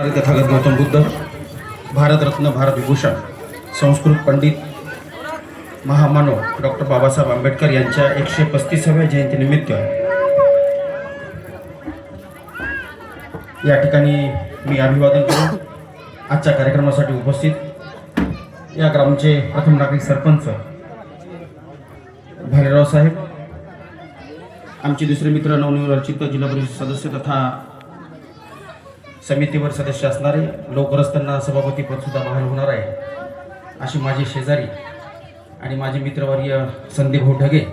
तथागत गौतम बुद्ध, भारतरत्न, भारत विभूषण, संस्कृत पंडित, महामानव डॉक्टर बाबासाहेब आंबेडकर यांच्या 135व्या जयंतीनिमित्त या ठिकाणी मी अभिवादन करून आजच्या कार्यक्रमासाठी उपस्थित या ग्रामचे प्रथम नागरिक सरपंच भालेराव साहेब, आमचे दुसरे मित्र नवनिर्वाचित जिल्हा परिषद सदस्य तथा समितीवर सदस्य असणारे, लवकरच त्यांना सभापती पद सुद्धा बहाल होणार आहे अशी माझे शेजारी आणि माझे मित्रवर्य संदीप भाऊ ढगे,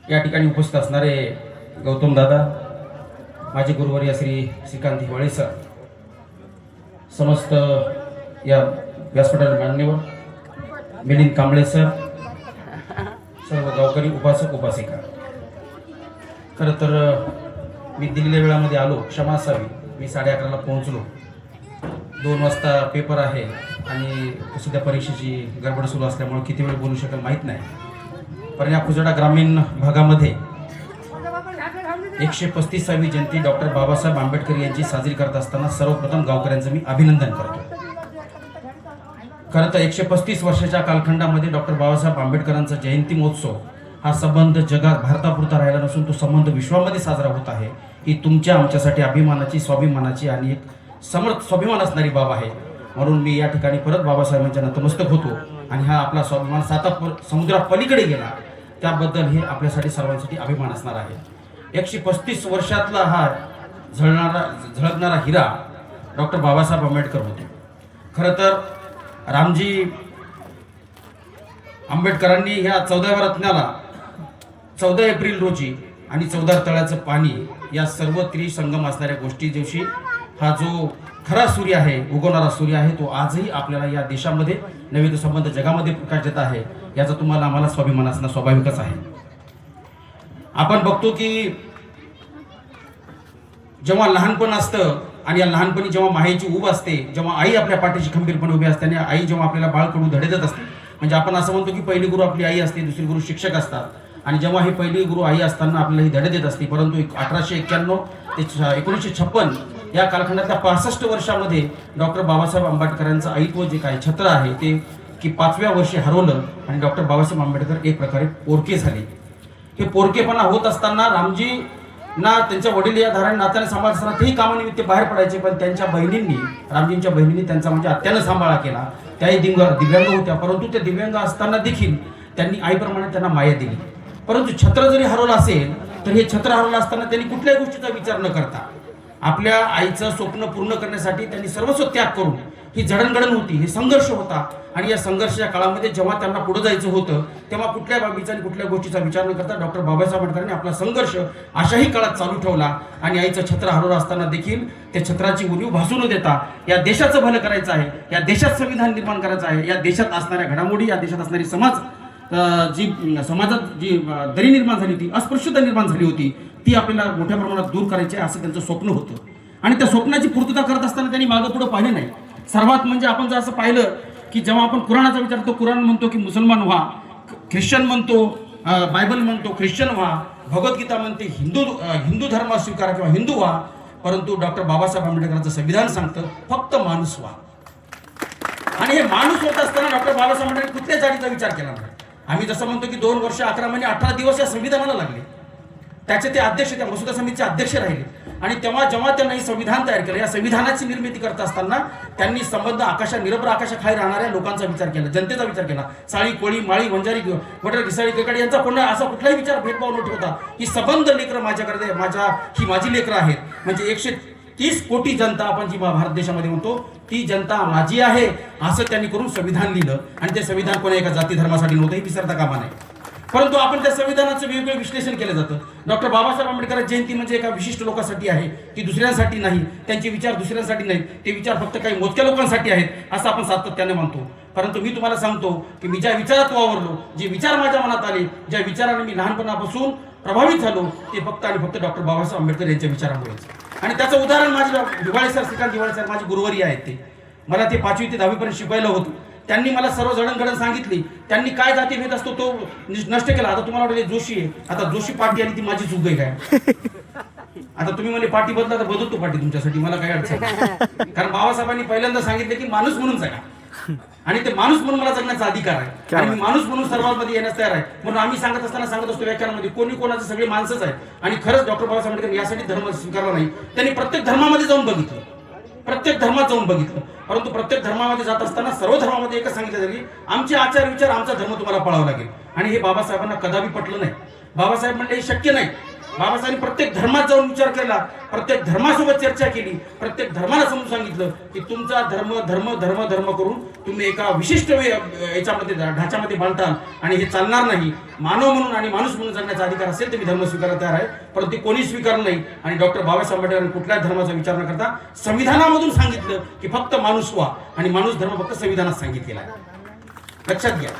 या ठिकाणी उपस्थित असणारे गौतम दादा, माझे गुरुवर्य श्री श्रीकांत हिवाळे सर, समस्त या व्यासपीठावर मान्यवर, मिलिंद कांबळे सर, सर्व गावकरी, उपासक उपासिका. खरं तर मी दिलेल्या वेळामध्ये आलो, क्षमा असावी. मी 11:30ला पोहोचलो. 2 वाजता पेपर आहे आणि सध्या परीक्षेची गडबड सुरू असल्यामुळे किती वेळ बोलू शकेल माहीत नाही. पण या खुजडा ग्रामीण भागामध्ये 135वी जयंती डॉक्टर बाबासाहेब आंबेडकर यांची साजरी करत असताना सर्वप्रथम गावकऱ्यांचं मी अभिनंदन करतो. खरं तर 135 वर्षाच्या कालखंडामध्ये डॉक्टर बाबासाहेब आंबेडकरांचा जयंती महोत्सव हा संबंध जगात भारतापुरता राहिला नसून तो संबंध विश्वामध्ये साजरा होत आहे. ही तुमच्या आमच्यासाठी अभिमानाची, स्वाभिमानाची आणि एक स्वाभिमान असणारी बाब आहे. म्हणून मी या ठिकाणी परत बाबासाहेबांच्या नतमस्तक होतो आणि हा आपला स्वाभिमान समुद्रा पलीकडे गेला त्याबद्दल हे आपल्यासाठी सर्वांसाठी अभिमान असणार आहे. 135 वर्षातला हा झळकणारा हिरा डॉक्टर बाबासाहेब आंबेडकर होते. खरं तर रामजी आंबेडकरांनी ह्या 14व्या रत्नाला 14 एप्रिल रोजी आणि 14 तळ्याचं पाणी या सर्व त्रिसंगम असणाऱ्या गोष्टी दिवशी हा जो खरा सूर्य आहे, उगवणारा सूर्य आहे, तो आजही आपल्याला या देशामध्ये नव्हे तो संबंध जगामध्ये प्रकाश देत आहे. याचा तुम्हाला आम्हाला स्वाभिमान असणं स्वाभाविकच आहे. आपण बघतो की जेव्हा लहानपण असतं आणि या लहानपणी जेव्हा मायेची ऊब असते, जेव्हा आई आपल्या पाठीशी खंबीरपणे उभी असते आणि आई जेव्हा आपल्याला बाळकडू धडे देत असते, म्हणजे आपण असं म्हणतो की पहिली गुरु आपली आई असते, दुसरी गुरु शिक्षक असतात. आणि जेव्हा ही पहिली गुरु आई असताना आपल्याला ही धडे देत असते, परंतु 1891 ते 1956 या कालखंडातल्या 65 वर्षामध्ये डॉक्टर बाबासाहेब आंबेडकरांचं आईत्व जे काय छत्र आहे ते की 5व्या वर्षी हरवलं आणि डॉक्टर बाबासाहेब आंबेडकर एक प्रकारे पोरके झाले. हे पोरकेपणा होत असताना रामजी ना त्यांच्या वडील या धारण नात्याने सांभाळ असताना तेही कामानिमित्त बाहेर पडायचे, पण त्यांच्या बहिणींनी, रामजींच्या बहिणींनी त्यांचा म्हणजे आत्यानं सांभाळा केला. त्याही दिव्यांग होत्या, परंतु त्या दिव्यांग असताना देखील त्यांनी आईप्रमाणे त्यांना माया दिली. परंतु छत्र जरी हरवलं असेल तर हे छत्र हरवलं असताना त्यांनी कुठल्याही गोष्टीचा विचार न करता आपल्या आईचं स्वप्न पूर्ण करण्यासाठी त्यांनी सर्वस्व त्याग करून, ही जडणघडण होती, हे संघर्ष होता. आणि या संघर्षाच्या काळामध्ये जेव्हा त्यांना पुढे जायचं होतं तेव्हा कुठल्या बाबीचा आणि कुठल्या गोष्टीचा विचार न करता डॉक्टर बाबासाहेब आंबेडकरांनी आपला संघर्ष अशाही काळात चालू ठेवला. आणि आईचं छत्र हरवलं असताना देखील त्या छत्राची उणीव भासू न देता या देशाचं भलं करायचं आहे, या देशात संविधान निर्माण करायचं आहे, या देशात असणाऱ्या घडामोडी, या देशात असणारी समाजात जी दरी निर्माण झाली होती, अस्पृश्यता निर्माण झाली होती, ती आपल्याला मोठ्या प्रमाणात दूर करायची आहे असं त्यांचं स्वप्न होतं. आणि त्या स्वप्नाची पूर्तता करत असताना त्यांनी मागं पुढं पाहिलं नाही. सर्वात म्हणजे आपण जर असं पाहिलं की जेव्हा आपण कुराणाचा विचार करतो, कुराण म्हणतो की मुसलमान व्हा, ख्रिश्चन म्हणतो, बायबल म्हणतो ख्रिश्चन व्हा, भगवद्गीता म्हणते हिंदू धर्म स्वीकारा किंवा हिंदू व्हा, परंतु डॉक्टर बाबासाहेब आंबेडकरांचं संविधान सांगतं फक्त माणूस व्हा. आणि हे माणूस होत असताना डॉक्टर बाबासाहेब आंबेडकर कुठल्याच जातीचा विचार केला नाही. आम्ही जसं म्हणतो की 2 वर्ष 11 महिने 18 दिवस या संविधानाला लागले, त्याचे ते अध्यक्ष, त्या मसुदा समितीचे अध्यक्ष राहिले. आणि तेव्हा जेव्हा त्यांना हे संविधान तयार केलं, या संविधानाची निर्मिती करत असताना त्यांनी संबंध निरभ्र आकाशाखाली राहणाऱ्या लोकांचा विचार केला, जनतेचा विचार केला. साळी, कोळी, माळी, वंजारी, वडर, घिसाळी, केकाडी यांचा कोणा असा कुठलाही विचार भेदभाव न ठेवता ही संबंध लेकरं माझ्याकडे, ही माझी लेकरं आहेत. म्हणजे 130 कोटी जनता आपण जी भारत देशामध्ये म्हणतो ती जनता माझी आहे असं त्यांनी करून संविधान लिहिलं. आणि ते संविधान कोणा एका जाती धर्मासाठी नव्हतं, हे विसरता कामा नये. परंतु आपण त्या संविधानाचं वेगवेगळं विश्लेषण केलं जातं. डॉक्टर बाबासाहेब आंबेडकर जयंती म्हणजे एका विशिष्ट लोकांसाठी आहे, ती दुसऱ्यांसाठी नाही, त्यांचे विचार दुसऱ्यांसाठी नाहीत, ते विचार फक्त काही मोजक्या लोकांसाठी आहेत असं आपण सातत्याने म्हणतो. परंतु मी तुम्हाला सांगतो की मी ज्या विचारात वावरलो, जे विचार माझ्या मनात आले, ज्या विचाराने मी लहानपणापासून प्रभावित झालो, ते फक्त आणि फक्त डॉक्टर बाबासाहेब आंबेडकर यांच्या विचारामुळेच. आणि त्याचं उदाहरण माझे हिवाळे सर, श्रीकांत हिवाळे सर माझे गुरुवर्य आहेत. ते मला ते 5वी ते 10वी पर्यंत शिकवायला होतं. त्यांनी मला सर्व जडणघडण सांगितली. त्यांनी काय जातीभेद असतो तो नष्ट केला. आता तुम्हाला वाटले जोशी आहे, आता जोशी पार्टी आली ती माझी चूक आहे काय? आता तुम्ही म्हणजे पार्टी बदला तर बदलतो पार्टी तुमच्यासाठी, मला काय अडचण नाही. कारण बाबासाहेबांनी पहिल्यांदा सांगितलं की माणूस म्हणून जगा, आणि ते माणूस म्हणून मला जगण्याचा अधिकार आहे आणि मी माणूस म्हणून सर्वांमध्ये येण्यास तयार आहे. म्हणून आम्ही सांगत असताना सांगत असतो व्याख्यानामध्ये, कोणी कोणाचे सगळे माणसंच आहे. आणि खरंच डॉक्टर बाबासाहेब आंबेडकर यासाठी धर्म स्वीकारला नाही, त्यांनी प्रत्येक धर्मामध्ये जाऊन बघितलं, प्रत्येक धर्मात जाऊन बघितलं. परंतु प्रत्येक धर्मामध्ये जात असताना सर्व धर्मामध्ये एकच सांगितलं जाईल की आमचे आचार विचार, आमचा धर्म तुम्हाला पाळावा लागेल. आणि हे बाबासाहेबांना कदापि पटलं नाही. बाबासाहेब म्हणले हे शक्य नाही. बाबासाहेबांनी प्रत्येक धर्मात जाऊन विचार केला, प्रत्येक धर्मासोबत चर्चा केली, प्रत्येक धर्माला समजून सांगितलं की तुमचा धर्म धर्म धर्म धर्म करून तुम्ही एका विशिष्ट याच्यामध्ये ढाच्यामध्ये बांधताल आणि हे चालणार नाही. मानव म्हणून आणि माणूस म्हणून जगण्याचा अधिकार असेल तर मी धर्म स्वीकारायला तयार आहे. परंतु कोणी स्वीकारलं नाही. आणि डॉक्टर बाबासाहेब आंबेडकरांनी कुठल्याच धर्माचा विचार न करता संविधानामधून सांगितलं की फक्त माणूस व्हा, आणि माणूस धर्म फक्त संविधानात सांगितलेला आहे. लक्षात घ्या.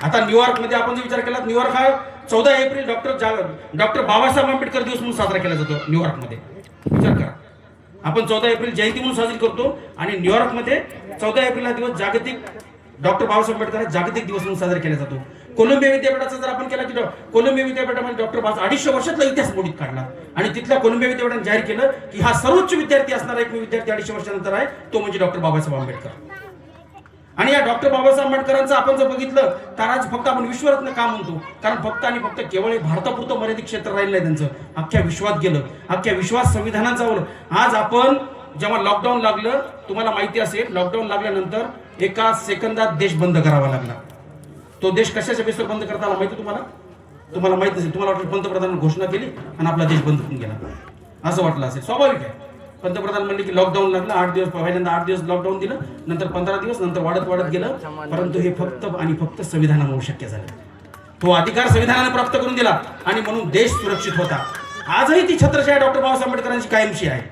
आता न्यूयॉर्क मध्ये आपण जो विचार केला, न्यूयॉर्क हा 14 एप्रिल डॉक्टर बाबासाहेब आंबेडकर दिवस म्हणून साजरा केला जातो न्यूयॉर्कमध्ये. विचार करा, आपण 14 एप्रिल जयंती म्हणून साजरी करतो आणि न्यूयॉर्कमध्ये 14 एप्रिल हा दिवस जागतिक डॉक्टर बाबासाहेब आंबेडकर जागतिक दिवस म्हणून साजरा केला जातो. कोलंबिया विद्यापीठाचा जर आपण केला की कोलंबिया विद्यापीठामध्ये डॉक्टर बाबासाहेब 250 वर्षातला इतिहास मोडीत काढला आणि तिथल्या कोलंबिया विद्यापीठाने जाहीर केलं की हा सर्वोच्च विद्यार्थी असणारा एक विद्यार्थी 250 वर्षानंतर आहे, तो म्हणजे डॉक्टर बाबासाहेब आंबेडकर. आणि या डॉक्टर बाबासाहेब आंबेडकरांचं आपण जर बघितलं तर आज फक्त आपण विश्वरत्न का म्हणतो, कारण फक्त आणि फक्त केवळ भारतापुरतं मर्यादित क्षेत्र राहिलं नाही त्यांचं, अख्ख्या विश्वात गेलं, अख्ख्या विश्वात संविधानात जावलं. आज आपण जेव्हा लॉकडाऊन लागलं, तुम्हाला माहिती असेल लॉकडाऊन लागल्यानंतर एका सेकंदात देश बंद करावा लागला. तो देश कशाच्या बेसवर बंद करता आला माहिती तुम्हाला माहित असेल. तुम्हाला वाटलं पंतप्रधानांनी घोषणा केली आणि आपला देश बंद होऊन गेला, असं वाटलं असेल. स्वाभाविक आहे. पंतप्रधान म्हणले की लॉकडाऊन लागलं, 8 दिवस, पहिल्यांदा 8 दिवस लॉकडाऊन दिलं, नंतर 15 दिवस, नंतर वाढत गेलं. परंतु हे फक्त आणि फक्त संविधानामुळे शक्य झालं. तो अधिकार संविधानाने प्राप्त करून दिला आणि म्हणून देश सुरक्षित होता. आजही ती छत्रछाया डॉक्टर बाबासाहेब आंबेडकरांची कायमची आहे.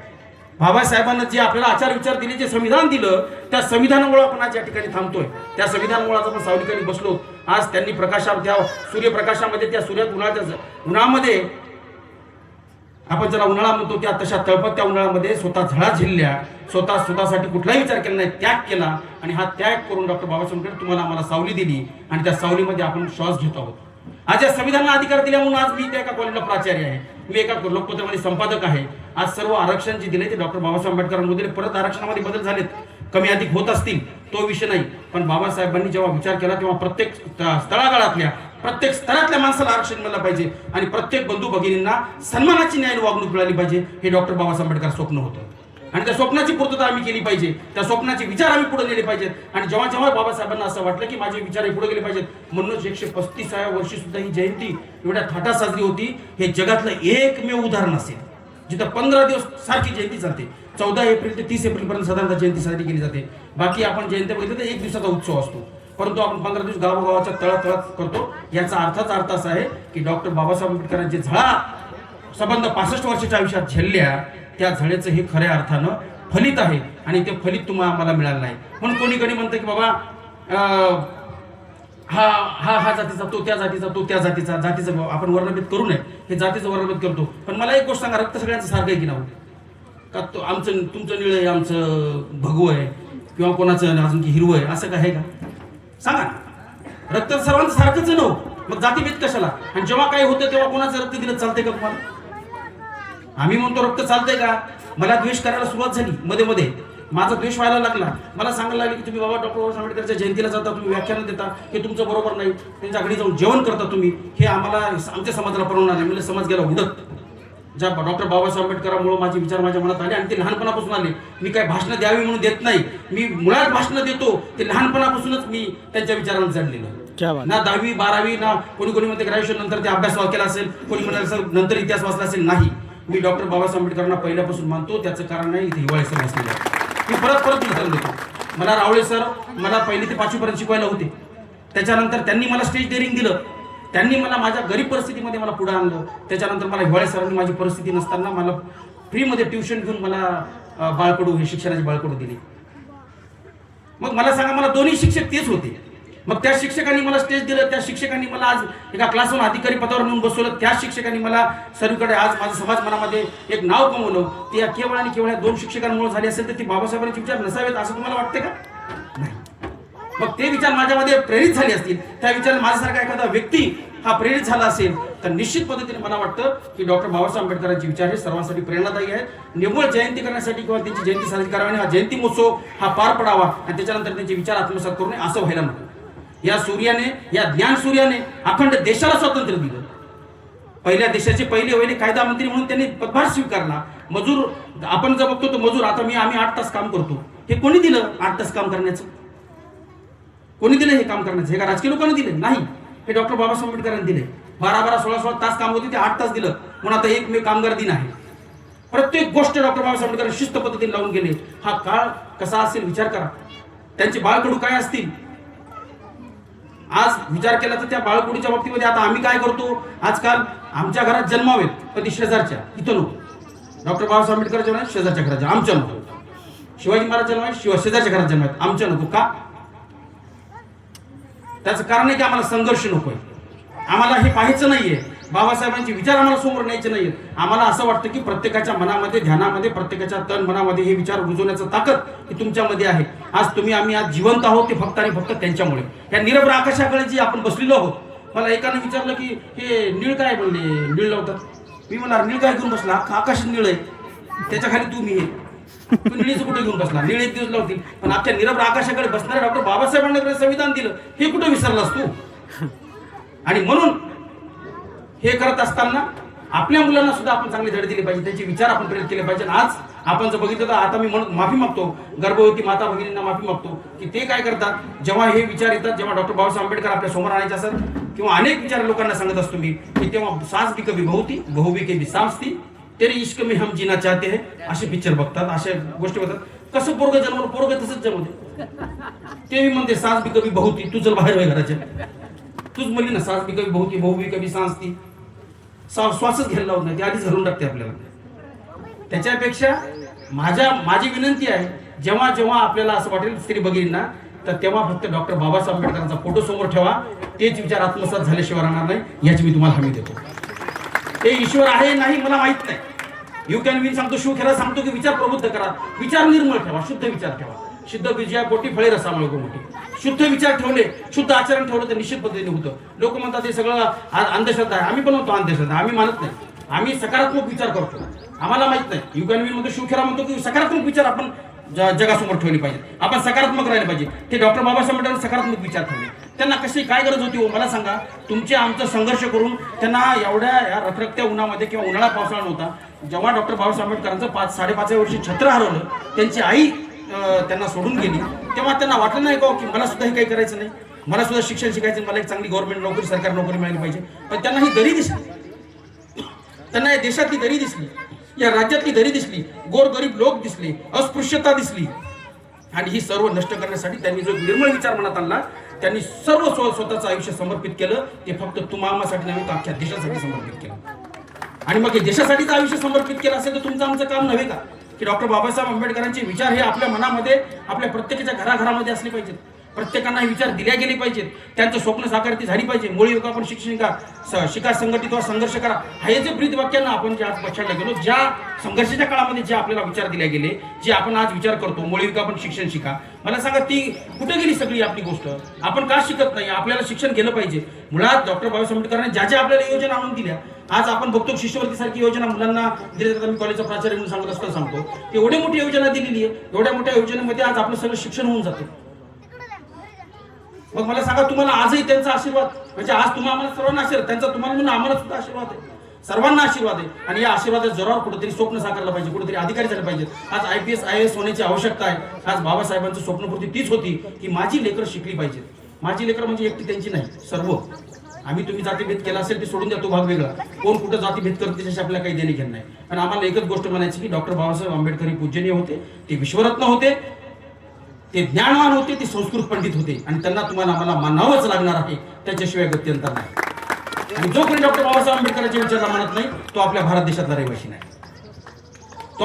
बाबासाहेबांना जे आपल्याला आचार विचार दिले, जे संविधान दिलं, त्या संविधानामुळे आपण आज या ठिकाणी थांबतोय. त्या संविधानामुळे आज आपण सावलीखाली बसलो. आज त्यांनी प्रकाशात, त्या सूर्यप्रकाशामध्ये, त्या उन्हामध्ये, आपण ज्याला उन्हाळा म्हणतो त्या तशा तळपत त्या उन्हाळ्यामध्ये स्वतः झळा झेलल्या, स्वतःसाठी कुठलाही विचार केला नाही, त्याग केला. आणि हा त्याग करून डॉक्टर बाबासाहेब आंबेडकर तुम्हाला आम्हाला सावली दिली आणि त्या सावलीमध्ये आपण श्वास घेत आहोत. आज या संविधानाला अधिकार दिल्या म्हणून आज मी त्या एका कॉलेजला प्राचार्य आहे, मी एका लोकपत्रामध्ये संपादक आहे. आज सर्व आरक्षण जे दिले ते डॉक्टर बाबासाहेब आंबेडकरांनी दिले. परत आरक्षणामध्ये बदल झालेत, कमी अधिक होत असतील, तो विषय नाही. पण बाबासाहेबांनी जेव्हा विचार केला तेव्हा प्रत्येक तळागाळातल्या, प्रत्येक स्तरातल्या माणसाला आरक्षण मिळालं पाहिजे आणि प्रत्येक बंधू भगिनींना सन्मानाची न्याय वागणूक मिळाली पाहिजे. हे डॉक्टर बाबासाहेब आंबेडकर स्वप्न होतं आणि त्या स्वप्नाची पूर्तता आम्ही केली पाहिजे. त्या स्वप्नाचे विचार आम्ही पुढे नेले पाहिजेत. आणि जेव्हा जेव्हा बाबासाहेबांना असं वाटलं की माझे विचार पुढे गेले पाहिजेत, म्हणूनच 135व्या वर्षी सुद्धा ही जयंती एवढ्या थाटात साजरी होती. हे जगातलं एकमेव उदाहरण असेल जिथं 15 दिवस सारखी जयंती चालते. 14 एप्रिल ते 30 एप्रिल पर्यंत साधारणतः जयंती साजरी केली जाते. बाकी आपण जयंती बघितलं तर 1 दिवसाचा उत्सव असतो, परंतु आपण 15 दिवस गावोगावाच्या तळातळात करतो. याचा अर्थ असा आहे की डॉक्टर बाबासाहेब आंबेडकरांचे झळा संबंध 65 वर्षाच्या आयुष्यात झेलल्या, त्या झळेचं हे खऱ्या अर्थानं फलित आहे आणि ते फलित तुम्हाला आम्हाला मिळालं नाही. म्हणून कोणी म्हणतं की बाबा हा जातीचा, तो त्या जातीचा, तो त्या जातीचं आपण वर्णभेद करू नये. हे जातीचं वर्णभेद करतो. पण मला एक गोष्ट सांगा, रक्त सगळ्यांचं सारखं आहे की नाव का? तो आमचं तुमचं निळं आहे, आमचं भगवं आहे, किंवा कोणाचं अजून की हिरवं आहे, असं काय आहे का? सांगा. रक्त सर्वांचं सारखंच आहे. मग जातीभेद कशाला? आणि जेव्हा काय होतं तेव्हा कोणाचं रक्त दिलं चालतंय का तुम्हाला? आम्ही म्हणतो रक्त चालतंय का? मला द्वेष करायला सुरुवात झाली, मध्ये माझा द्वेष व्हायला लागला. मला सांगायला लागले की तुम्ही बाबा डॉक्टर बाबासाहेब आंबेडकरच्या जयंतीला जाता, तुम्ही व्याख्यान देता, हे तुमचं बरोबर नाही, त्यांच्या घरी जाऊन जेवण करता तुम्ही, हे आम्हाला आमच्या समाजाला परवडणार नाही. म्हणजे समाज गेला उडत. ज्या डॉक्टर बाबासाहेब आंबेडकरांमुळे माझे विचार माझ्या मनात आले आणि ते लहानपणापासून आले. मी काय भाषणं द्यावी म्हणून देत नाही, मी मुळात भाषणं देतो. ते लहानपणापासूनच मी त्यांच्या विचारांना चढलेलो. ना 10वी 12वी, ना कोणी म्हणते ग्रॅज्युएशन नंतर ते अभ्यास केला असेल, कोणी म्हणाल नंतर इतिहास वाचला असेल. नाही, मी डॉक्टर बाबासाहेब आंबेडकरांना पहिल्यापासून मानतो. त्याचं कारण नाही इथे हिवाळे सर असलेलं आहे. मी परत उदाहरण देतो. मला रावळे सर मला 1ली ते 5वी पर्यंत शिकवायला होते. त्याच्यानंतर त्यांनी मला स्टेज डेअरिंग दिलं. त्यांनी मला माझ्या गरीब परिस्थितीमध्ये मला पुढे आणलं. त्याच्यानंतर मला हिवाळे सरांनी माझी परिस्थिती नसताना मला फ्रीमध्ये ट्युशन घेऊन मला बाळकडू, हे शिक्षणाची बाळकडू दिली. मग मला सांगा, मला दोन्ही शिक्षक तेच होते. मग त्या शिक्षकांनी मला स्टेज दिलं, त्या शिक्षकांनी मला आज एका क्लासवर अधिकारी पदावर नेऊन बसवलं, त्या शिक्षकांनी मला सर्वीकडे आज माझं समाज मनामध्ये एक नाव कमवलं. ते केवळ आणि केवळ 2 शिक्षकांमुळे झाले असेल तर ती बाबासाहेबांचे विचार नसावेत असं तुम्हाला वाटते का? नाही. मग ते विचार माझ्यामध्ये प्रेरित झाले असतील, त्या विचार माझ्यासारखा एखादा व्यक्ती हा प्रेरित झाला असेल तर निश्चित पद्धतीने मला वाटतं की डॉक्टर बाबासाहेब आंबेडकरांचे विचार हे सर्वांसाठी प्रेरणादायी आहेत. निव्वळ जयंती करण्यासाठी किंवा त्यांची जयंती साजरी करावी, हा जयंती महोत्सव हा पार पडावा आणि त्याच्यानंतर त्यांचे विचार आत्मसात करू नये असं व्हायला नको. या सूर्याने, या ज्ञान सूर्याने अखंड देशाला स्वातंत्र्य दिलं. पहिल्या देशाचे पहिले कायदा मंत्री म्हणून त्यांनी पदभार स्वीकारला. मजूर आपण जर बघतो तो मजूर, आता आम्ही 8 तास काम करतो, हे कोणी दिलं 8 तास काम करण्याचं? कोणी दिलं हे काम करण्याचं? हे का राजकीय लोकांनी दिले? नाही, हे डॉक्टर बाबासाहेब आंबेडकरांनी दिले. 12-12, 16-16 तास काम होते, ते 8 तास दिलं. म्हणून आता 1 मे कामगार दिन आहे. प्रत्येक गोष्ट डॉक्टर बाबासाहेब आंबेडकर शिस्त पद्धतीने लावून गेले. हा काळ कसा असेल विचार करा. त्यांचे बाळकडू काय असतील आज विचार केला तर त्या बाळकडूच्या बाबतीमध्ये आता आम्ही काय करतो, आजकाल आमच्या घरात जन्मावेत कधी शेजारच्या, इथं नको. डॉक्टर बाबासाहेब आंबेडकर जन्म शेजारच्या घरात, आमच्या नको. शिवाजी महाराज जन्म शेजारच्या घरात जन्म आहेत, आमच्या नको. का? त्याचं कारण आहे की आम्हाला संघर्ष नकोय. आम्हाला हे पाहायचं नाहीये, बाबासाहेबांचे विचार आम्हाला समोर न्यायचे नाहीये. आम्हाला असं वाटतं की प्रत्येकाच्या मनामध्ये, ध्यानामध्ये, प्रत्येकाच्या तन मनामध्ये हे विचार रुजवण्याचं ताकद ही तुमच्यामध्ये आहे. आज आम्ही आज जिवंत आहोत ते फक्त आणि फक्त त्यांच्यामुळे. या निरभ्र आकाशाकडे जी आपण बसलेलो आहोत. मला एकाने विचारलं की हे नीळ काय म्हणले, नीळ लावतात. मी म्हणणार नीळ काय घेऊन बसला, आकाश नीळ आहे, त्याच्या खाली तुम्ही हे तू निळीचं कुठे घेऊन बसला? नीळ एक दिवस लावतील, पण आपल्या निरभ्र आकाशाकडे बसणारे डॉक्टर बाबासाहेब आंबेडकर संविधान दिलं, हे कुठं विसरलास तू? आणि म्हणून हे करत असताना आपल्या मुलांना सुद्धा आपण चांगले धडे दिले पाहिजे, त्यांचे विचार आपण प्रेरित केले पाहिजे. आज आपण जर बघितलं तर आता मी माफी मागतो गर्भवती माता भगिनींना, माफी मागतो की ते काय करतात, जेव्हा हे विचार येतात, जेव्हा डॉक्टर बाबासाहेब आंबेडकर आपल्या समोर आणायचे असतात किंवा अनेक विचार लोकांना सांगत असतो मी की तेव्हा सास भी कभी बहू थी, बहू भी कभी सास थी, तेरे इश्क में हम जीना चाहते हैं, असे पिक्चर बघतात, अशा गोष्टी बघतात. कसं पोरग जन्मलं, पोरग तसंच जन्मते. ते म्हणते सास भी कभी बहू थी, तू चल बाहेर वय घराच्या, तूच म्हणली ना सास भी कभी बहू थी, बहू भी कभी सास थी. श्वासच घ्यायला लावत नाही, ती आधीच घरून टाकते आपल्याला. त्याच्यापेक्षा माझी विनंती आहे, जेव्हा जेव्हा आपल्याला असं वाटेल स्त्री भगिनींना, तर तेव्हा फक्त डॉक्टर बाबासाहेब आंबेडकरांचा फोटो समोर ठेवा. तेच विचार आत्मसात झाल्याशिवाय राहणार नाही, याची मी तुम्हाला हमी देतो. ते ईश्वर आहे नाही मला माहित नाही. यू कॅन विन सांगतो, शिवखेरा सांगतो की विचार प्रबुद्ध करा, विचार निर्मळ ठेवा, शुद्ध विचार ठेवा. शुद्ध विजया पोटी फळे रसामुळे मोठी. शुद्ध विचार ठेवले, शुद्ध आचरण ठेवलं तर निश्चित पद्धतीने होतं. लोक म्हणतात हे सगळं अंधश्रद्धा आहे, आम्ही पण म्हणतो अंधश्रद्धा, आम्ही मानत नाही. आम्ही सकारात्मक विचार करतो. आम्हाला माहित नाही, यू कॅन विन म्हणतो, शिवखेरा म्हणतो की सकारात्मक विचार आपण जगासमोर ठेवले पाहिजे, आपण सकारात्मक राहिले पाहिजे. ते डॉक्टर बाबासाहेब आंबेडकर सकारात्मक विचार ठेवले. त्यांना कशी काय गरज होती हो मला सांगा? तुमचे आमचा संघर्ष करून त्यांना एवढ्या या रखरखत्या उन्हामध्ये किंवा उन्हाळा पावसाळा नव्हता. जेव्हा डॉक्टर बाबासाहेब आंबेडकरांचं 5-5.5 वर्षी छत्र हरवलं, त्यांची आई त्यांना सोडून गेली, तेव्हा त्यांना वाटलं नाही का की मला सुद्धा हे काही करायचं नाही, मला सुद्धा शिक्षण शिकायचं, मला एक चांगली गव्हर्नमेंट नोकरी, सरकारी नोकरी मिळाली पाहिजे. पण त्यांना ही दरी दिसली, त्यांना या देशातली दरी दिसली, या राज्यातली दरी दिसली, गोरगरीब लोक दिसले, अस्पृश्यता दिसली. आणि ही सर्व नष्ट करण्यासाठी त्यांनी जो निर्मळ विचार मनात आणला, त्यांनी सर्व स्वतःचं आयुष्य समर्पित केलं. ते फक्त तुम्हासाठी नव्हे तर अख्ख्या देशासाठी समर्पित केलं. आणि मग हे देशासाठीच आयुष्य समर्पित केलं असेल तर तुमचं आमचं काम नव्हे का? की डॉक्टर बाबासाहेब आंबेडकरांचे विचार हे आपल्या मनामध्ये, आपल्या प्रत्येकाच्या घराघरामध्ये असले पाहिजेत. प्रत्येकांना हे विचार दिले गेले पाहिजेत. त्यांचं स्वप्न साकारती झाली पाहिजे. मुळे युग आपण शिका संघटित व संघर्ष करा, हे जे ब्रीद वाक्यांना आपण जे आज पक्षाला गेलो, ज्या संघर्षाच्या काळामध्ये जे आपल्याला विचार दिले गेले, जे आपण आज विचार करतो, मुळे युग आपण शिक्षण शिका, मला सांगा ती कुठे गेली सगळी आपली गोष्ट? आपण का शिकत नाही? आपल्याला शिक्षण गेलं पाहिजे. मुळात डॉक्टर बाबासाहेब आंबेडकरांनी ज्या ज्या आपल्याला योजना आणून दिल्या, आज आपण बघतो शिष्यवृत्ती सारखी योजना मुलांना दिली जातात. मी कॉलेजचा प्राचार्य म्हणून सांगत असताना सांगतो, एवढी मोठी योजना दिलेली आहे. एवढ्या मोठ्या योजनेमध्ये आज आपलं सगळं शिक्षण होऊन जातं. मग मला सांगा, तुम्हाला आजही त्यांचा आशीर्वाद, म्हणजे आज तुम्हाला सर्वांना आशीर्वाद त्यांचा, तुम्हाला म्हणून आम्हाला सुद्धा आशीर्वाद आहे, सर्वांना आशीर्वाद आहे. आणि या आशीर्वादात जरूर कुठेतरी स्वप्न साकारलं पाहिजे, कुठेतरी अधिकारी झाले पाहिजे. आज IPS IAS होण्याची आवश्यकता आहे. आज बाबासाहेबांचं स्वप्नपूर्ती तीच होती की माझी लेकरं शिकली पाहिजेत. माझी लेकरं म्हणजे एकटी त्यांची नाही, सर्व. आम्ही तुम्ही जातीभेद केला असेल ते सोडून द्या, तो भाग वेगळा. कोण कुठं जातीभेद करते त्याच्याशी आपल्याला काही देणे घेणं नाही. पण आम्हाला एकच गोष्ट म्हणायची की डॉक्टर बाबासाहेब आंबेडकर हे पूजनीय होते, ते विश्वरत्न होते, ते ज्ञानवान होते, ते संस्कृत पंडित होते. आणि त्यांना तुम्हाला आम्हाला मानावंच लागणार आहे, त्याच्याशिवाय गत्यंतर नाही. आणि जो कोणी डॉक्टर बाबासाहेब आंबेडकरांच्या विचाराला मानत नाही, तो आपल्या भारत देशातला रहिवासी नाही, तो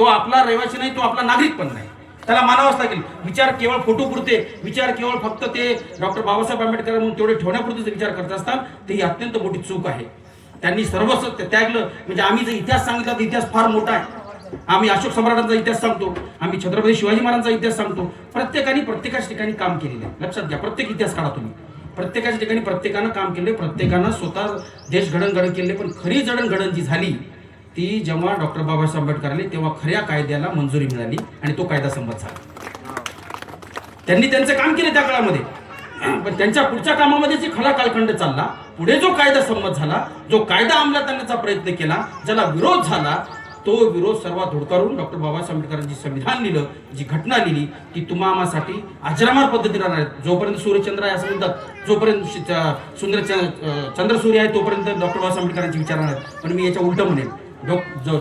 आपला रहिवासी नाही, तो आपला नागरिक पण नाही. त्याला मानावंच लागेल. विचार केवळ फोटो पुरते, विचार केवळ फक्त ते डॉक्टर बाबासाहेब आंबेडकर म्हणून तेवढे ठेवण्यापुरते विचार करत असतात, ते ही अत्यंत मोठी चूक आहे. त्यांनी सर्वस्व त्यागलं. म्हणजे आम्ही जर इतिहास सांगितला तर इतिहास फार मोठा आहे. आम्ही अशोक सम्राटांचा इतिहास सांगतो, आम्ही छत्रपती शिवाजी महाराजांचा इतिहास सांगतो. प्रत्येकाने प्रत्येकाच ठिकाणी काम केलेलं आहे. लक्षात घ्या, प्रत्येक इतिहास काढा तुम्ही. प्रत्येकाच्या ठिकाणी प्रत्येकानं काम केले, प्रत्येकानं स्वतः देश घडण केले, पण खरी जडणघडण जी झाली ती जेव्हा डॉक्टर बाबासाहेब आंबेडकर आले तेव्हा खऱ्या कायद्याला मंजुरी मिळाली आणि तो कायदा संमत झाला. त्यांनी त्यांचं काम केले त्या काळामध्ये, पण त्यांच्या पुढच्या कामामध्ये जे खरा कालखंड चालला, पुढे जो कायदा संमत झाला, जो कायदा अंमलात आणण्याचा प्रयत्न केला, ज्याला विरोध झाला, तो विरोध सर्वात धुडकारून डॉक्टर बाबासाहेब आंबेडकरांनी संविधान लिहिलं, जी घटना लिहिली ती तुम्हासाठी अजरामर पद्धतीने राहणार आहे. जोपर्यंत सूर्यचंद्र आहे असं म्हणतात, जोपर्यंत चंद्रसूर्य आहे तोपर्यंत डॉक्टर बाबासाहेब आंबेडकरांची विचार राहणार. पण मी याच्या उलट म्हणेन,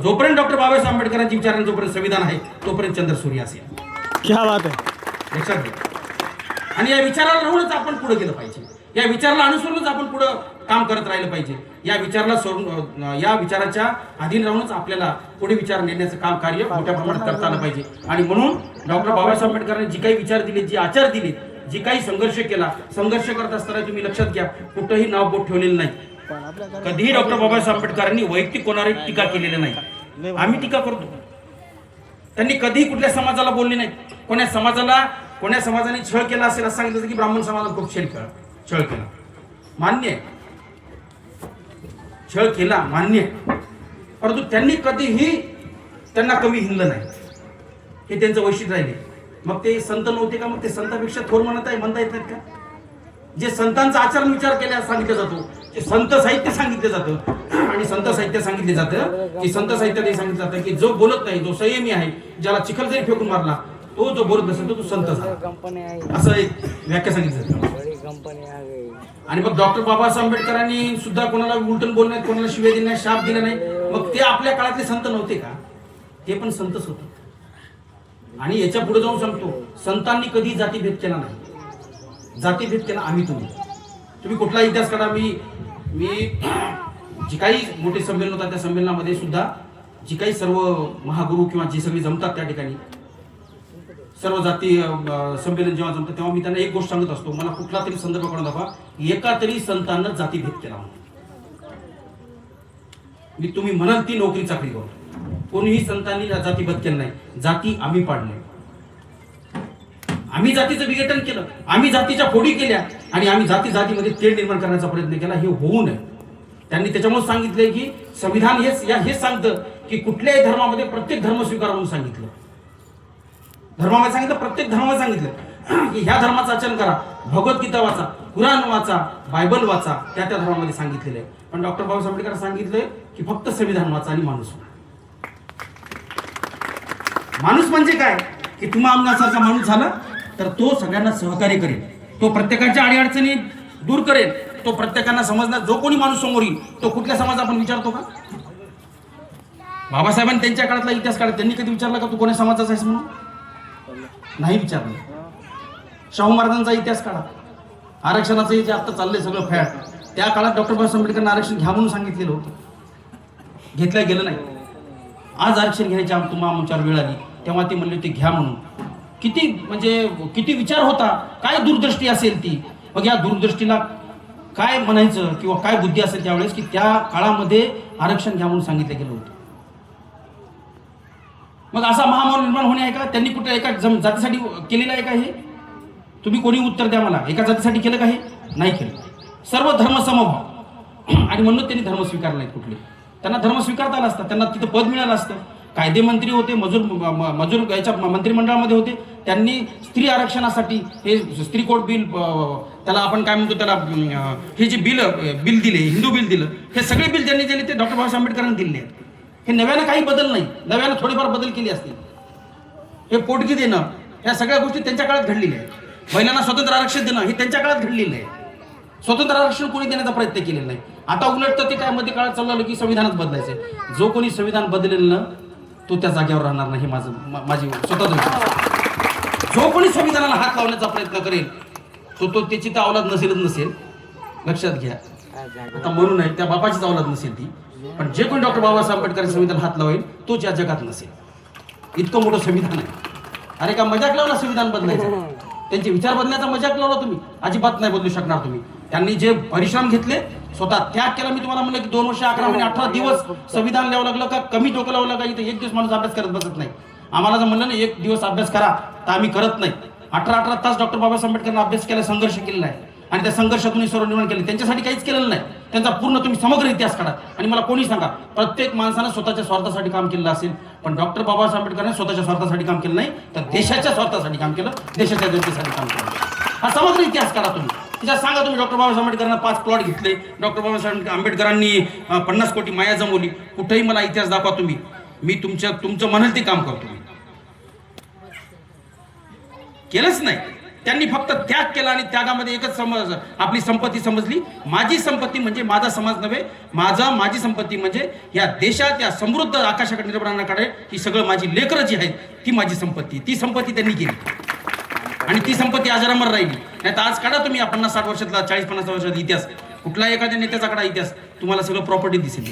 जोपर्यंत डॉक्टर बाबासाहेब आंबेडकरांची विचार, जोपर्यंत संविधान आहे तोपर्यंत चंद्रसूर्य असेल. क्या बात आहे. लक्षात घ्या. आणि या विचाराला राहूनच आपण पुढे गेलं पाहिजे, या विचाराला अनुसरूनच आपण पुढे काम करत राहिलं पाहिजे. या विचाराला सोडून, या विचाराच्या अधीन राहूनच आपल्याला पुढे विचार नेण्याचं काम कार्य मोठ्या प्रमाणात करता आलं पाहिजे. आणि म्हणून डॉक्टर बाबासाहेब आंबेडकरांनी जी काही विचार दिले, जे आचार दिले, जी काही संघर्ष केला, संघर्ष करत असताना तुम्ही लक्षात घ्या कुठंही नाव बोट ठेवलेलं नाही. कधीही डॉक्टर बाबासाहेब आंबेडकरांनी वैयक्तिक कोणावर टीका केलेली नाही. आम्ही टीका करतो, त्यांनी कधीही कुठल्या समाजाला बोलले नाही. कोण्या समाजाने छळ केला असेल असं सांगितलं की ब्राह्मण समाजाला खूप छळ केला, मान्य आहे, छळ केला मान्य आहे, परंतु त्यांनी कधीही त्यांना कमी हिंदलं नाही. हे त्यांचं वैशिष्ट्य राहिले. मग ते संत नव्हते का? मग ते संतांपेक्षा थोर म्हणता येत नाहीत का? जे संतांचा आचरण विचार केल्या सांगितलं जातो, जे संत साहित्य सांगितलं जातं, आणि संत साहित्य सांगितले जातं की संत साहित्यात सांगितलं जातं की जो बोलत नाही, जो संयमी आहे, ज्याला चिखल जरी फेकून मारला तो जो बोलत नसेल तो संत झाला, असं एक व्याख्या सांगितलं जातं. आणि मग डॉक्टर बाबासाहेब आंबेडकरांनी सुद्धा कोणाला उलटून बोलले नाही, कोणाला शिव्या दिल्या नाही, शाप दिला नाही. मग ते आपल्या काळातले संत नव्हते का? ते पण संतच होते. आणि याच्या पुढे जाऊन सांगतो, संतांनी कधी जातीभेद केला नाही. जातीभेद केला आम्ही, तुम्ही कुठला इतिहास काढा. मी जी काही मोठे संमेलन होतात त्या संमेलनामध्ये सुद्धा जी काही सर्व महागुरु किंवा जे सगळे जमतात त्या ठिकाणी, सर्व जाती संमेलन जेव्हा जमतं तेव्हा मी त्यांना एक गोष्ट सांगत असतो, मला कुठला तरी संदर्भ करून दाखवा एका तरी संतांना जातीभेद केला. मी तुम्ही म्हणाल ती नोकरी चाकरी करू, कोणीही संतांनी जातीभेद केला नाही. जाती आम्ही पाडले, आम्ही जातीचं विघटन केलं, आम्ही जातीच्या फोडी केल्या, आणि आम्ही जातीमध्ये तेढ निर्माण करण्याचा प्रयत्न केला. हे होऊ नये. त्यांनी त्याच्यामुळे सांगितलंय की संविधान हेच सांगतं की कुठल्याही धर्मामध्ये प्रत्येक धर्म स्वीकार म्हणून सांगितलं. धर्मामध्ये सांगितलं, प्रत्येक धर्मामध्ये सांगितलं की ह्या धर्माचं आचरण करा, भगवद्गीता वाचा, कुराण वाचा, बायबल वाचा, त्या धर्मामध्ये सांगितलेलं आहे. पण डॉक्टर बाबासाहेब आंबेडकर सांगितलंय की फक्त संविधान वाचा आणि माणूस माणूस म्हणजे काय की तुम्हा आमच्यासारखा माणूस झाला तर तो सगळ्यांना सहकार्य करेल, तो प्रत्येकाच्या अडीअडचणी दूर करेल, तो प्रत्येकांना समजणार. जो कोणी माणूस समोर येईल तो कुठल्या समाज आपण विचारतो का? बाबासाहेबांनी त्यांच्या काळातला इतिहास काढला, त्यांनी कधी विचारलं का तू कोण्या समाजाचा आहेस म्हणून? नाही विचारलं. शाहू महाराजांचा इतिहास काढा, आरक्षणाचं जे आता चाललंय सगळं फॅड, त्या काळात डॉक्टर बाबासाहेब आंबेडकरांना आरक्षण घ्या म्हणून सांगितलेलं होतं, घेतलं गेलं नाही. आज आरक्षण घ्यायची तुम्हाला आमच्यावर वेळ आली तेव्हा ते म्हणले ते घ्या म्हणून. किती विचार होता, काय दूरदृष्टी असेल ती. मग या दूरदृष्टीला काय म्हणायचं किंवा काय बुद्धी असेल त्यावेळेस की त्या काळामध्ये आरक्षण घ्या म्हणून सांगितलं गेलं होतं. मग असा महामार्ग निर्माण होणे आहे का? त्यांनी कुठे एका जातीसाठी केलेलं आहे का? हे तुम्ही कोणी उत्तर द्या मला. एका जातीसाठी केलं का? हे नाही केलं. सर्व धर्म समभाव, आणि म्हणून त्यांनी धर्म स्वीकारला नाही कुठले. त्यांना धर्म स्वीकारता आला असता, त्यांना तिथं पद मिळालं असतं. कायदे मंत्री होते, मजूर याच्या मंत्रिमंडळामध्ये होते. त्यांनी स्त्री आरक्षणासाठी हे स्त्री कोड बिल, त्याला आपण काय म्हणतो त्याला, हे जे बिल दिले, हिंदू बिल दिलं, हे सगळे बिल त्यांनी दिले ते डॉक्टर बाबासाहेब आंबेडकरांनी दिले आहेत. हे नव्यानं काही बदल नाही, नव्यानं थोडेफार बदल केले असतील. हे पोटगी देणं, ह्या सगळ्या गोष्टी त्यांच्या काळात घडलेल्या आहेत. महिलांना स्वतंत्र आरक्षण देणं हे त्यांच्या काळात घडलेलं आहे. स्वतंत्र आरक्षण कोणी देण्याचा प्रयत्न केलेला नाही. आता उलट तर ते काय मध्ये काळात चाललं की संविधानच बदलायचंय. जो कोणी संविधान बदलेलं ना तो त्या जागेवर राहणार नाही, माझी स्वतःच विचार. जो कोणी संविधानाला हात लावण्याचा प्रयत्न करेल तो त्याची तर अवलाद नसेल, लक्षात घ्या. आता म्हणून नाही त्या बापाचीच अवलाद नसेल ती, पण जे कोणी डॉक्टर बाबासाहेब आंबेडकर संविधान हात लावेल तोच या जगात नसेल. इतकं मोठं संविधान आहे. अरे का मजाक लावला संविधान बदलायचं? त्यांचे विचार बदलण्याचा मजाक लावला तुम्ही? अजिबात नाही बदलू शकणार तुम्ही. त्यांनी जे परिश्रम घेतले, स्वतः त्याग केला. मी तुम्हाला म्हणलं की 2 वर्ष 11 महिने 18 दिवस संविधान लिहावं लागलं का? कमी डोकं लावलं लागलं? इथे एक दिवस माणूस अभ्यास करत बसत नाही. आम्हाला जर म्हणलं ना 1 दिवस अभ्यास करा तर आम्ही करत नाही. 18 तास डॉक्टर बाबासाहेब आंबेडकरांना अभ्यास केला, संघर्ष केलेला आहे. आणि त्या संघर्षातून सर्व निर्माण केले, त्यांच्यासाठी काहीच केलेलं नाही. त्यांचा पूर्ण तुम्ही समग्र इतिहास काढा आणि मला कोणी सांगा प्रत्येक माणसानं स्वतःच्या स्वार्थासाठी काम केलेलं असेल, पण डॉक्टर बाबासाहेब आंबेडकरांनी स्वतःच्या स्वार्थासाठी काम केलं नाही, तर देशाच्या स्वार्थासाठी काम केलं, देशाच्या जनतेसाठी काम केलं. हा समग्र इतिहास काढा तुम्ही. त्याच्यात सांगा तुम्ही डॉक्टर बाबासाहेब आंबेडकरांना 5 प्लॉट घेतले, डॉक्टर बाबासाहेब आंबेडकरांनी 50 कोटी माया जमवली, कुठेही मला इतिहास दाखवा तुम्ही. मी तुमचं म्हणाल ते काम करतो. केलंच नाही. त्यांनी फक्त त्याग केला आणि त्यागामध्ये एकच आपली संपत्ती समजली. माझी संपत्ती म्हणजे माझा समाज नव्हे, माझी संपत्ती म्हणजे या देशात या समृद्ध आकाशाकडे निर्माणाकडे ही सगळं माझी लेकरं जी आहेत ती माझी संपत्ती. ती संपत्ती त्यांनी केली आणि ती संपत्ती अजरामर राहिली. नाही तर आज काढा तुम्ही 50-60 वर्षातला 40-50 वर्षातला इतिहास, कुठला एखाद्या नेत्याचा काढा इतिहास, तुम्हाला सगळं प्रॉपर्टी दिसेल.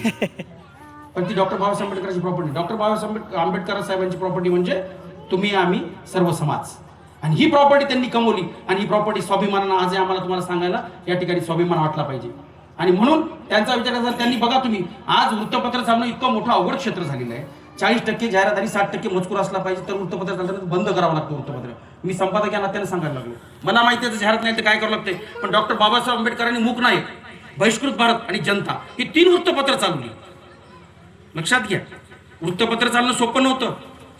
पण ती डॉक्टर बाबासाहेब आंबेडकरांची प्रॉपर्टी, डॉक्टर बाबासाहेब आंबेडकर साहेबांची प्रॉपर्टी म्हणजे तुम्ही आम्ही सर्व समाज. आणि ही प्रॉपर्टी त्यांनी कमवली आणि ही प्रॉपर्टी स्वाभिमानानं आज आम्हाला तुम्हाला सांगायला या ठिकाणी स्वाभिमान वाटला पाहिजे. आणि म्हणून त्यांचा विचार करा. त्यांनी बघा तुम्ही आज वृत्तपत्र चालणं इतकं मोठं अवघड क्षेत्र झालेलं आहे. 40% जाहिरात आणि 60% मजकूर असला पाहिजे तर वृत्तपत्र चालताना बंद करावं लागतं वृत्तपत्र. मी संपादक या नात्याने सांगायला लागलो. मला माहिती आहे जाहिरात नाही तर काय करावं लागते, पण डॉक्टर बाबासाहेब आंबेडकरांनी मूक नायक, बहिष्कृत भारत आणि जनता ही 3 वृत्तपत्र चालवली. लक्षात घ्या. वृत्तपत्र चालणं सोपं नव्हतं.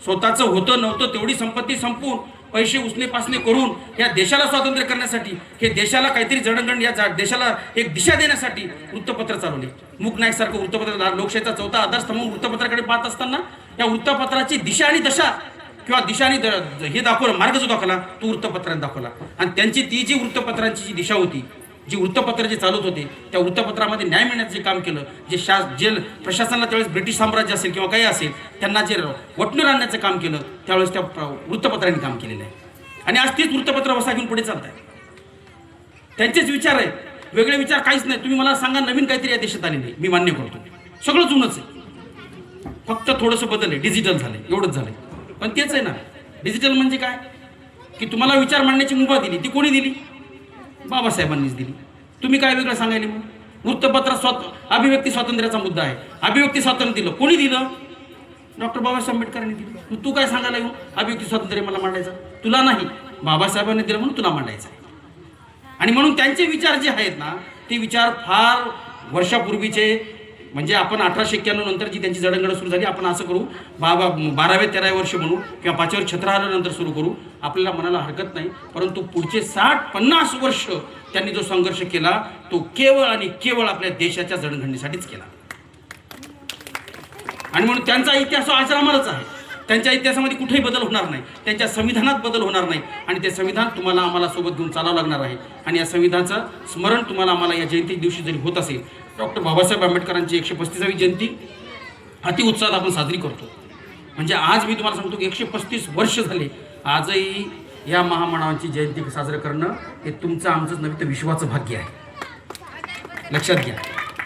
स्वतःचं होतं नव्हतं तेवढी संपत्ती संपवून पैसे उसने पासने करून या देशाला स्वातंत्र्य करण्यासाठी, हे देशाला काहीतरी जडणघडण, या देशाला एक दिशा देण्यासाठी वृत्तपत्र चालवले. मूक नायक सारखं वृत्तपत्र लोकशाहीचा 4था आधारस्तंभ वृत्तपत्राकडे पाहत असताना या वृत्तपत्राची दिशा आणि दशा किंवा दिशा आणि हे दाखवलं, मार्ग जो दाखवला तो वृत्तपत्राने दाखवला. आणि त्यांची ती जी वृत्तपत्रांची जी दिशा होती, जी वृत्तपत्र जे चालत होते त्या वृत्तपत्रामध्ये न्याय मिळण्याचं जे काम केलं, जे प्रशासनाला त्यावेळेस ब्रिटिश साम्राज्य असेल किंवा काही असेल त्यांना जे वटणूर आणण्याचं काम केलं त्यावेळेस त्या वृत्तपत्रांनी काम केलेलं आहे. आणि आज तीच वृत्तपत्र वसा घेऊन पुढे चालत आहे. त्यांचेच विचार आहेत, वेगळे विचार काहीच नाही. तुम्ही मला सांगा नवीन काहीतरी या देशात आले नाही, मी मान्य करतो. सगळं जुनंच आहे, फक्त थोडंसं बदल आहे, डिजिटल झालंय, एवढंच झालंय. पण तेच आहे ना, डिजिटल म्हणजे काय की तुम्हाला विचार मांडण्याची मुभा दिली, ती कोणी दिली? बाबासाहेबांनीच दिली. तुम्ही काय वेगळं सांगायला? मग वृत्तपत्र अभिव्यक्ती स्वातंत्र्याचा मुद्दा आहे, अभिव्यक्ती स्वातंत्र्य दिलं कोणी दिलं? डॉक्टर बाबासाहेब आंबेडकरांनी दिलं. मग तू काय सांगायला येऊ अभिव्यक्ती स्वातंत्र्य मला मांडायचं? तुला नाही, बाबासाहेबांनी दिलं म्हणून तुला मांडायचं आहे. आणि म्हणून त्यांचे विचार जे आहेत ना ते विचार फार वर्षापूर्वीचे, म्हणजे आपण 1891 नंतर जी त्यांची जडणघडण सुरू झाली, आपण असं करू 12व्या-13व्या वर्ष म्हणू किंवा 5व्या छत्र आल्यानंतर सुरू करू, आपल्याला म्हणायला हरकत नाही. परंतु पुढचे 60-50 वर्ष त्यांनी जो संघर्ष केला तो केवळ आणि केवळ आपल्या देशाच्या जडणघडणीसाठीच केला. आणि म्हणून त्यांचा इतिहास अजरामरच आहे. त्यांच्या इतिहासामध्ये कुठेही बदल होणार नाही, त्यांच्या संविधानात बदल होणार नाही. आणि ते संविधान तुम्हाला आम्हाला सोबत घेऊन चालावं लागणार आहे. आणि या संविधानाचं स्मरण तुम्हाला आम्हाला या जयंती दिवशी जरी होत असेल, डॉक्टर बाबासाहेब आंबेडकरांची 135वी जयंती अति उत्साहात आपण साजरी करतो. म्हणजे आज मी तुम्हाला सांगतो की 135 वर्ष झाले, आजही या महामानवांची जयंती साजरं करणं हे तुमचं आमचंच नव्हे तर विश्वाचं भाग्य आहे. लक्षात घ्या.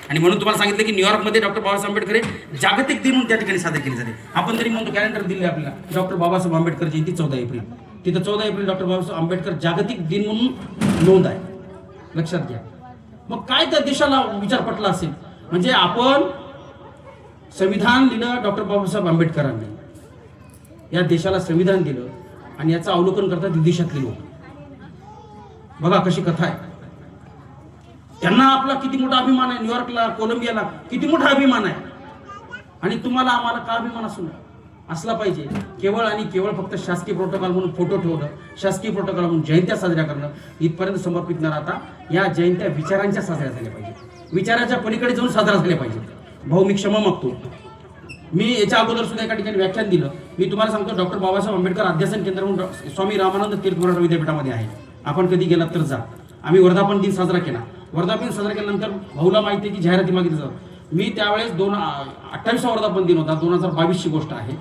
आणि म्हणून तुम्हाला सांगितलं की न्यूयॉर्कमध्ये डॉक्टर बाबासाहेब आंबेडकर हे जागतिक दिन म्हणून त्या ठिकाणी साजरे केले जाते. आपण तरी म्हणतो कॅलेंडर दिले आपल्याला, डॉक्टर बाबासाहेब आंबेडकर जयंती 14 एप्रिल, तिथं 14 एप्रिल डॉक्टर बाबासाहेब आंबेडकर जागतिक दिन म्हणून नोंद आहे. लक्षात घ्या. मग काय त्या देशाला विचार पटला असेल? म्हणजे आपण संविधान दिलं डॉक्टर बाबासाहेब आंबेडकरांनी, या देशाला संविधान दिलं आणि याचं अवलोकन करतात विदेशातले लोक. बघा कशी कथा आहे. त्यांना आपला किती मोठा अभिमान आहे, न्यूयॉर्कला कोलंबियाला किती मोठा अभिमान आहे. आणि तुम्हाला आम्हाला का अभिमान असला पाहिजे? केवळ आणि केवळ फक्त शासकीय प्रोटोकॉल म्हणून फोटो ठेवणं, शासकीय प्रोटोकॉल म्हणून जयंत्या साजऱ्या करणं इथपर्यंत समर्पित न राहता या जयंत्या विचारांच्या साजऱ्या झाल्या पाहिजे, विचाराच्या पलीकडे जाऊन साजरा झाल्या पाहिजे. भाऊ मी क्षमा मागतो. मी याच्या अगोदर सुद्धा एका ठिकाणी व्याख्यान दिलं. मी तुम्हाला सांगतो डॉक्टर बाबासाहेब आंबेडकर अध्यासन केंद्र म्हणून स्वामी रामानंद तीर्थ मराठा विद्यापीठामध्ये आहे. आपण कधी गेलात तर जा. आम्ही वर्धापन दिन साजरा केला. वर्धापन साजरा केल्यानंतर भाऊला माहिती आहे की जाहिराती मागितली जातात. मी त्यावेळेस 28वा वर्धापन दिन होता, 2022ची गोष्ट आहे.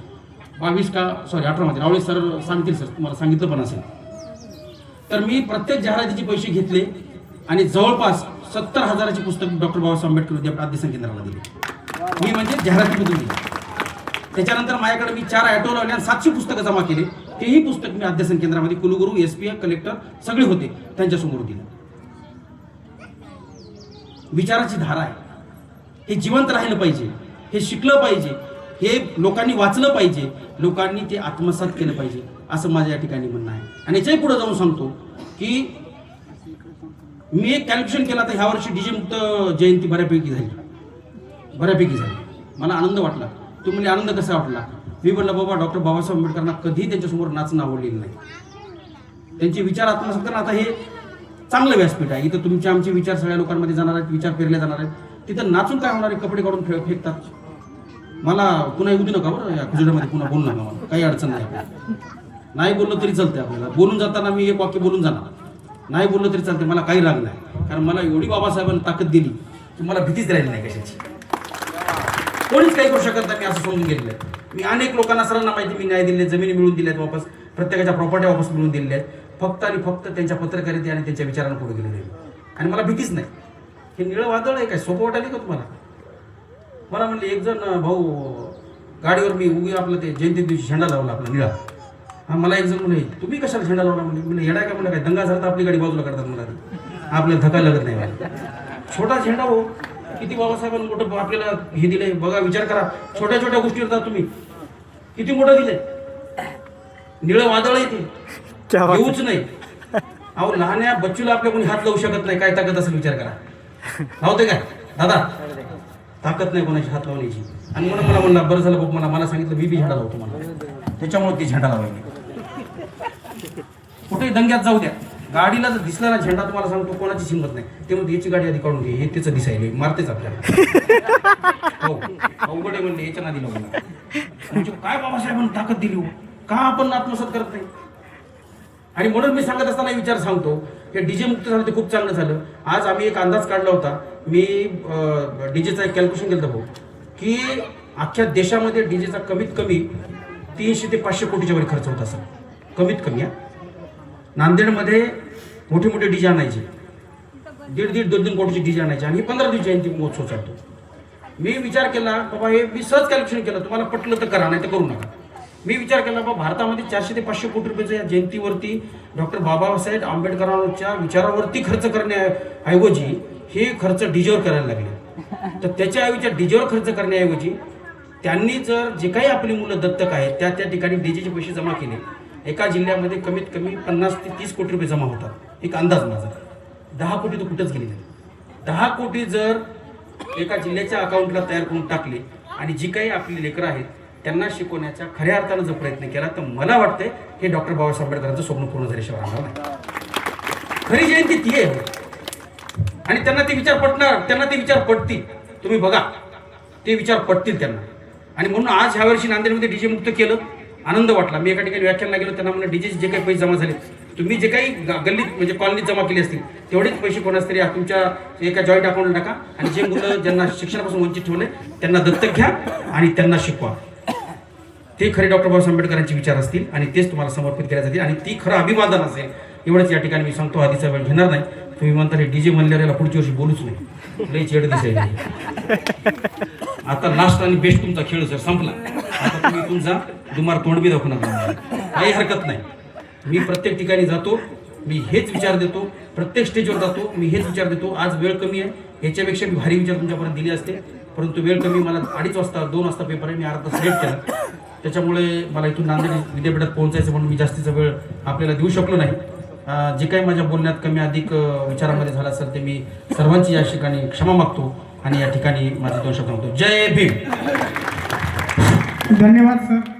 18 मध्ये रावळे सर सांगतील, सर तुम्हाला सांगितलं पण असेल. तर मी प्रत्येक जाहिरातीचे पैसे घेतले आणि जवळपास 70,000ची पुस्तक डॉक्टर बाबासाहेब आंबेडकर विद्यापीठ अध्यसन केंद्राला दिली. मी म्हणजे जाहिरातीमधून दिली. त्याच्यानंतर माझ्याकडे मी 4 ऑटो लावले आणि 700 पुस्तकं जमा केली. तेही पुस्तक मी अध्यसन केंद्रामध्ये कुलगुरू, SP, कलेक्टर सगळे होते त्यांच्यासमोर दिलं. विचाराची धारा आहे, हे जिवंत राहिलं पाहिजे, हे शिकलं पाहिजे, हे लोकांनी वाचलं पाहिजे, लोकांनी ते आत्मसात केलं पाहिजे, असं माझ्या या ठिकाणी म्हणणं आहे. आणि याच्याही पुढे जाऊन सांगतो की मी एक कॅल्क्युलेशन केलं तर ह्या वर्षी डीजे मुक्त जयंती बऱ्यापैकी झाली. मला आनंद वाटला. तुम्ही म्हणजे आनंद कसा वाटला? मी म्हटलं बाबा डॉक्टर बाबासाहेब आंबेडकरांना कधी त्यांच्यासमोर नाचणं आवडलेलं नाही. त्यांचे विचार आत्मसात करणं आता हे चांगलं व्यासपीठ आहे. इथं तुमचे आमचे विचार सगळ्या लोकांमध्ये जाणार आहेत, विचार पेरले जाणार आहेत. तिथं नाचून काय होणार आहे? कपडे काढून फेकतात. मला पुन्हा येऊ दे नका बरं, या खुजड्यामध्ये पुन्हा बोलू नका. मला काही अडचण नाही आपल्याला. नाही बोललं तरी चालते आपल्याला. बोलून जाताना मी एक वाक्य बोलून जाणार, नाही बोललं तरी चालते, मला काही राग नाही. कारण मला एवढी बाबासाहेबांनी ताकद दिली की मला भीतीच राहिली नाही कशाची. कोणीच काही करू शकत नाही, मी असं समजून घेतलंय. मी अनेक लोकांना सर्वांना माहिती, मी न्याय दिले, जमिनी मिळवून दिल्यात वापस, प्रत्येकाच्या प्रॉपर्टी वापस मिळवून दिलेल्या आहेत. फक्त आणि फक्त त्यांच्या पत्रकारिते आणि त्यांच्या विचारांना पुढे गेलेले आहे. आणि मला भीतीच नाही. हे निळं वादळ आहे काय? सोपं वाटायला का तुम्हाला? मला म्हणले एक जण, भाऊ गाडीवर मी उगी आपलं ते जयंती दिवशी झेंडा लावला आपला निळा. हा मला एक जण म्हणे तुम्ही कशाला झेंडा लावला? म्हणजे येडा का म्हणलं काय? दंगा झाला तर आपली गाडी बाजूला काढतात मला, आपल्याला धक्का लागत नाही मला. छोटा झेंडा हो, किती बाबासाहेबांनी मोठं आपल्याला हे दिलंय बघा. विचार करा, छोट्या छोट्या गोष्टीवर जा तुम्ही, किती मोठं दिलंय. निळं वादळ आहे ते, येऊच नाही. अहो लहान्या बच्चूला आपल्या कोणी हात लावू शकत नाही. काय ताकद असेल विचार करा. लावते काय दादा? ताकद नाही कोणाची हात लावण्याची. आणि मला म्हणला बरं झालं बघ, मला सांगितलं मी बी झेंडा लावतो मला, त्याच्यामुळे ती झेंडा लावायची. कुठेही दंग्यात जाऊ द्या, गाडीला जर दिसला ना झेंडा, तुम्हाला सांगतो कोणाची हिंमत नाही. ते म्हणते याची गाडी आधी काढून घे, हे त्याचं दिसायला मारतेच आपल्याला. हो अवघडे म्हणले याच्या नादी लावून. म्हणजे काय बाबासाहेबांनी ताकद दिली हो, का आपण आत्मसात करत नाही? आणि म्हणून मी सांगत असताना विचार सांगतो, हे डीजे मुक्त झालं ते खूप चांगलं झालं. आज आम्ही एक अंदाज काढला होता, मी डीजेचा एक कॅल्क्युलेशन केलं भाऊ, की अख्ख्या देशामध्ये डीजेचा कमीत कमी 300 ते 500 कोटीच्या वर खर्च होत असेल, कमीत कमी. नांदेडमध्ये मोठे मोठे डीजे आणायचे, 1.5-2 कोटीचे डीजे आणायचे, आणि 15 दिवस जयंती महोत्सव चालतो. मी विचार केला बाबा, हे मी सहज कॅल्क्युलेशन केलं, तुम्हाला पटलं तर करा, नाही तर करू नका. मी विचार केला बाबा, भारतामध्ये 400 ते 500 कोटी रुपयाच्या या जयंतीवरती डॉक्टर बाबासाहेब आंबेडकरांच्या विचारावरती खर्च करण्याऐवजी हे खर्च डीजेवर करायला लागले. तर त्याच्याऐवजी डीजेवर खर्च करण्याऐवजी त्यांनी जर जे काही आपली मुलं दत्तक आहेत त्या ठिकाणी डीजेचे पैसे जमा केले, एका जिल्ह्यामध्ये कमीत कमी 50 ते 30 कोटी रुपये जमा होतात. एक अंदाज माझा. 10 कोटी तर कुठंच गेले नाही. 10 कोटी जर एका जिल्ह्याच्या अकाउंटला तयार करून टाकले आणि जी काही आपली लेकरं आहेत त्यांना शिकवण्याचा खऱ्या अर्थानं जर प्रयत्न केला, तर मला वाटतंय हे डॉक्टर बाबासाहेब आंबेडकरांचं स्वप्न पूर्ण झाल्याशिवाय राहणार नाही. खरी जयंती ती आहे. आणि त्यांना ते विचार पटणार, त्यांना ते विचार पटतील. तुम्ही बघा, ते विचार पटतील त्यांना. आणि म्हणून आज ह्या वर्षी नांदेडमध्ये डीजे मुक्त केलं, आनंद वाटला. मी एका ठिकाणी व्याख्यानला गेलो, त्यांना म्हणलं डीजेचे जे काही पैसे जमा झाले, तुम्ही जे काही गल्लीत म्हणजे कॉलनीत जमा केले असतील तेवढेच पैसे कोणाच तरी तुमच्या एका जॉईंट अकाउंटला टाका, आणि जे मुलं ज्यांना शिक्षणापासून वंचित ठेवले त्यांना दत्तक घ्या आणि त्यांना शिकवा. ते खरे डॉक्टर बाबासाहेब आंबेडकरांचे विचार असतील आणि तेच तुम्हाला समर्पित केले जातील, आणि ती खरं अभिवादन असेल. एवढंच या ठिकाणी मी सांगतो, आधीचा वेळ घेणार नाही. तुम्ही म्हणता हे डीजे म्हणल्यावर याला पुढच्या वर्षी बोलूच नाही, लई चेड दिसायला. आता लास्ट आणि बेस्ट तुमचा खेळ जर संपला, आता तुम्ही तुमचा दुमार तोंड बी दाखवू नका, काही हरकत नाही. मी प्रत्येक ठिकाणी जातो, मी हेच विचार देतो, प्रत्येक स्टेजवर जातो, मी हेच विचार देतो. आज वेळ कमी आहे, याच्यापेक्षा मी भारी विचार तुमच्यापर्यंत दिले असते, परंतु वेळ कमी. मला 2:30 वाजता 2 वाजता पेपर आहे, मी अर्धा तास लेट केला. त्याच्यामुळे मला इथून नांदेड विद्यापीठात पोहोचायचं म्हणून मी जास्तीचा वेळ आपल्याला देऊ शकलो नाही. जे काही माझ्या बोलण्यात कमी अधिक विचारामध्ये झाला असेल ते मी सर्वांची या ठिकाणी क्षमा मागतो आणि या ठिकाणी माझे 2 शब्द मागतो. जय भीम. धन्यवाद सर.